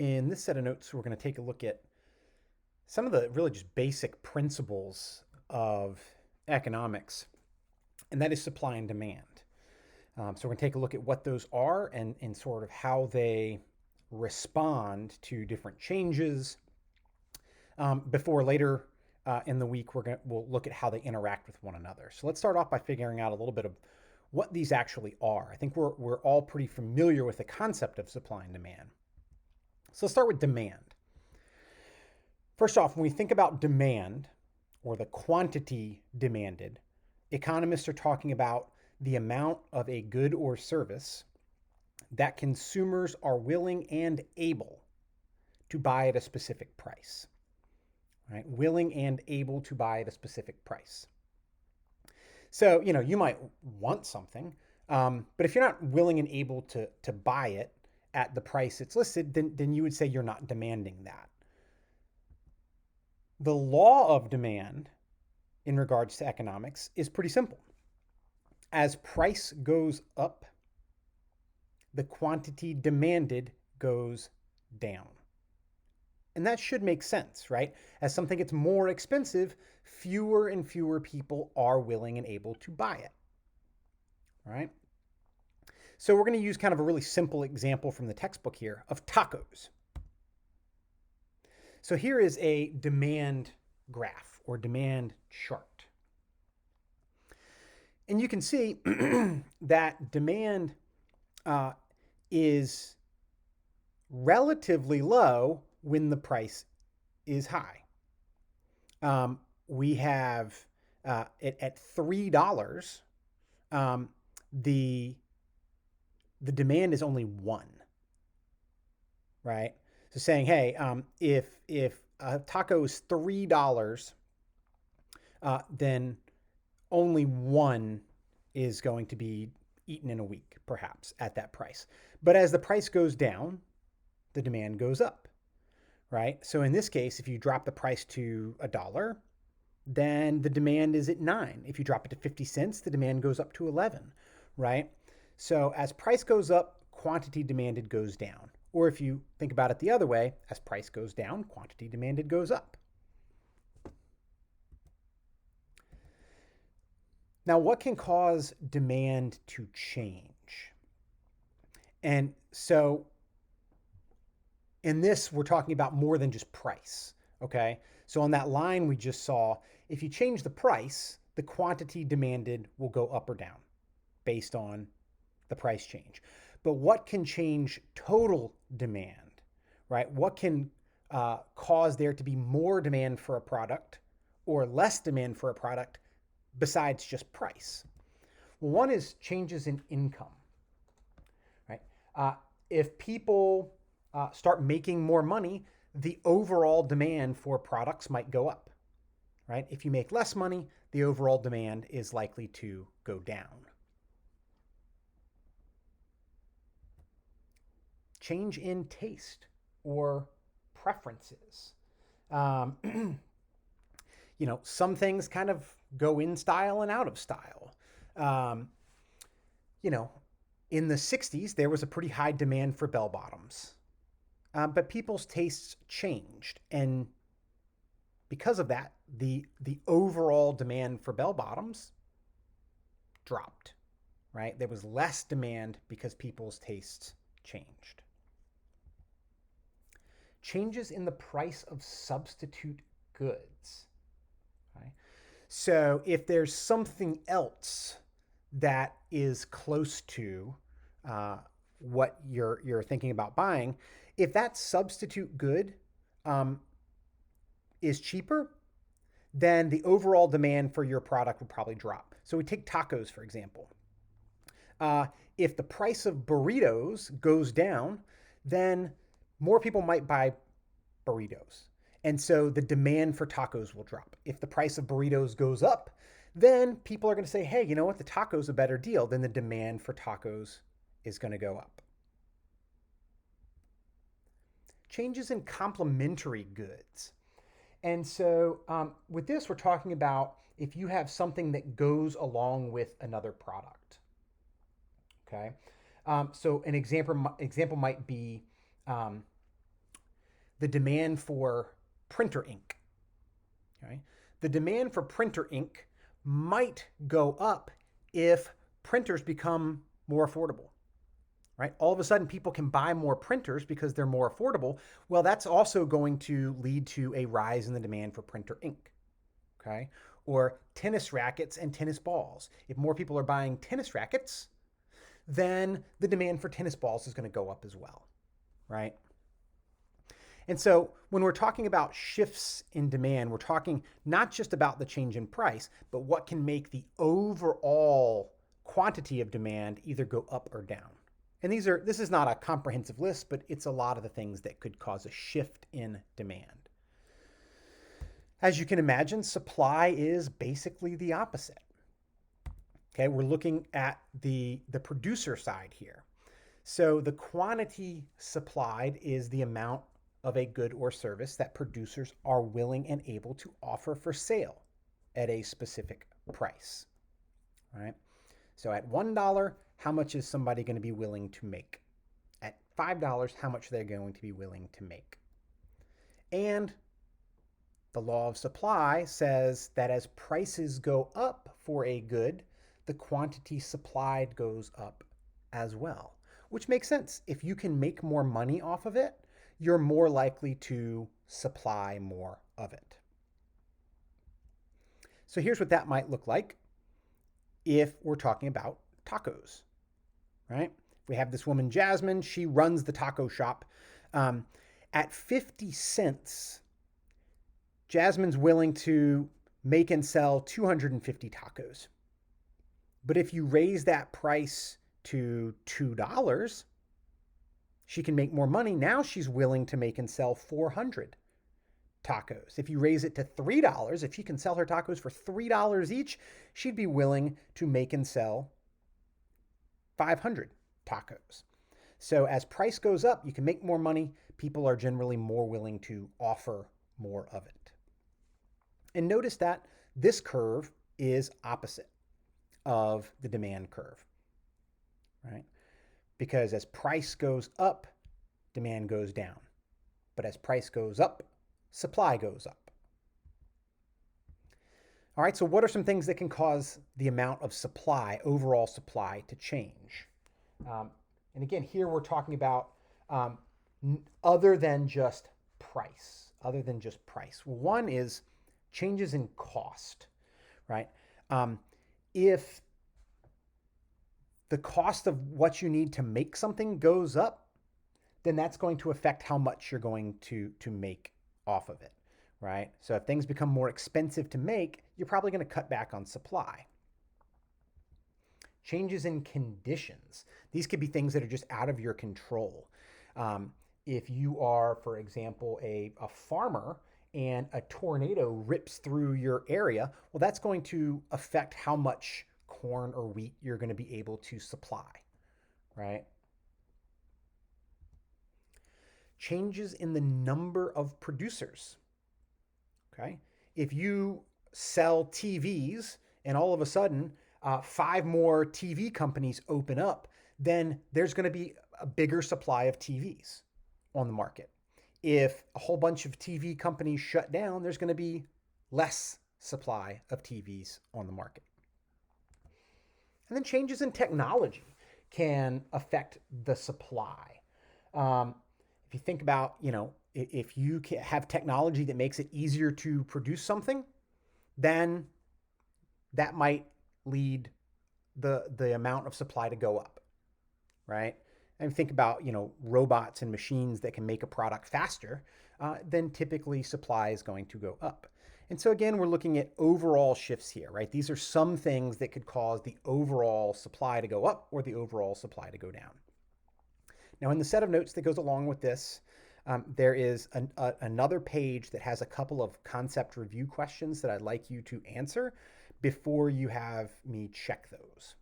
In this set of notes, we're going to take a look at some of the really just basic principles of economics, and that is supply and demand. So we're going to take a look at what those are and sort of how they respond to different changes. Before later in the week, we'll look at how they interact with one another. So let's start off by figuring out a little bit of what these actually are. I think we're all pretty familiar with the concept of supply and demand. So let's start with demand. First off, when we think about demand or the quantity demanded, economists are talking about the amount of a good or service that consumers are willing and able to buy at a specific price. Right? Willing and able to buy at a specific price. So, you might want something, but if you're not willing and able to buy it at the price it's listed, then you would say you're not demanding that. The law of demand in regards to economics is pretty simple. As price goes up, the quantity demanded goes down. And that should make sense, right? As something gets more expensive, fewer and fewer people are willing and able to buy it. All right? So we're going to use kind of a really simple example from the textbook here of tacos. So here is a demand graph or demand chart. And you can see that demand is relatively low when the price is high. We have at $3, the demand is only 1, right? So saying, hey, if a taco is $3, then only 1 is going to be eaten in a week, perhaps, at that price. But as the price goes down, the demand goes up, right? So in this case, if you drop the price to $1, then the demand is at 9. If you drop it to 50 cents, the demand goes up to 11, right? So as price goes up, quantity demanded goes down. Or if you think about it the other way, as price goes down, quantity demanded goes up. Now, what can cause demand to change? And so in this, we're talking about more than just price, okay? So on that line we just saw, if you change the price, the quantity demanded will go up or down based on the price change. But what can change total demand, right? What can cause there to be more demand for a product or less demand for a product besides just price? Well, one is changes in income, right? If people start making more money, the overall demand for products might go up, right? If you make less money, the overall demand is likely to go down. Change in taste or preferences. Some things kind of go in style and out of style. In the 60s, there was a pretty high demand for bell bottoms. But people's tastes changed. And because of that, the overall demand for bell bottoms dropped, right? There was less demand because people's tastes changed. Changes in the price of substitute goods. Right? So if there's something else that is close to what you're thinking about buying, if that substitute good is cheaper, then the overall demand for your product would probably drop. So we take tacos, for example. If the price of burritos goes down, then more people might buy burritos. And so the demand for tacos will drop. If the price of burritos goes up, then people are going to say, hey, you know what? The taco's a better deal. Then the demand for tacos is going to go up. Changes in complementary goods. And so with this, we're talking about if you have something that goes along with another product. Okay. So an example might be the demand for printer ink. Okay? The demand for printer ink might go up if printers become more affordable. Right? All of a sudden, people can buy more printers because they're more affordable. Well, that's also going to lead to a rise in the demand for printer ink. Okay? Or tennis rackets and tennis balls. If more people are buying tennis rackets, then the demand for tennis balls is going to go up as well. Right? And so when we're talking about shifts in demand, we're talking not just about the change in price, but what can make the overall quantity of demand either go up or down. And this is not a comprehensive list, but it's a lot of the things that could cause a shift in demand. As you can imagine, supply is basically the opposite. Okay, we're looking at the producer side here. So the quantity supplied is the amount of a good or service that producers are willing and able to offer for sale at a specific price. All right. So at $1, how much is somebody going to be willing to make? At $5, how much they're going to be willing to make? And the law of supply says that as prices go up for a good, the quantity supplied goes up as well, which makes sense. If you can make more money off of it, you're more likely to supply more of it. So here's what that might look like if we're talking about tacos, right? We have this woman, Jasmine. She runs the taco shop. At 50 cents, Jasmine's willing to make and sell 250 tacos. But if you raise that price to $2, she can make more money. Now she's willing to make and sell 400 tacos. If you raise it to $3, if she can sell her tacos for $3 each, she'd be willing to make and sell 500 tacos. So as price goes up, you can make more money. People are generally more willing to offer more of it. And notice that this curve is opposite of the demand curve, right? Because as price goes up, demand goes down. But as price goes up, supply goes up. All right, so what are some things that can cause the amount of supply, overall supply, to change? And again, here we're talking about other than just price. One is changes in cost, right? If the cost of what you need to make something goes up, then that's going to affect how much you're going to make off of it, right? So if things become more expensive to make, you're probably going to cut back on supply. Changes in conditions. These could be things that are just out of your control. If you are, for example, a farmer and a tornado rips through your area, well, that's going to affect how much corn or wheat you're going to be able to supply, right? Changes in the number of producers, okay? If you sell TVs and all of a sudden 5 more TV companies open up, then there's going to be a bigger supply of TVs on the market. If a whole bunch of TV companies shut down, there's going to be less supply of TVs on the market. And then changes in technology can affect the supply. If you think about, if you have technology that makes it easier to produce something, then that might lead the amount of supply to go up, right? And think about, robots and machines that can make a product faster, then typically supply is going to go up. And so again, we're looking at overall shifts here, right? These are some things that could cause the overall supply to go up or the overall supply to go down. Now, in the set of notes that goes along with this, there is another page that has a couple of concept review questions that I'd like you to answer before you have me check those.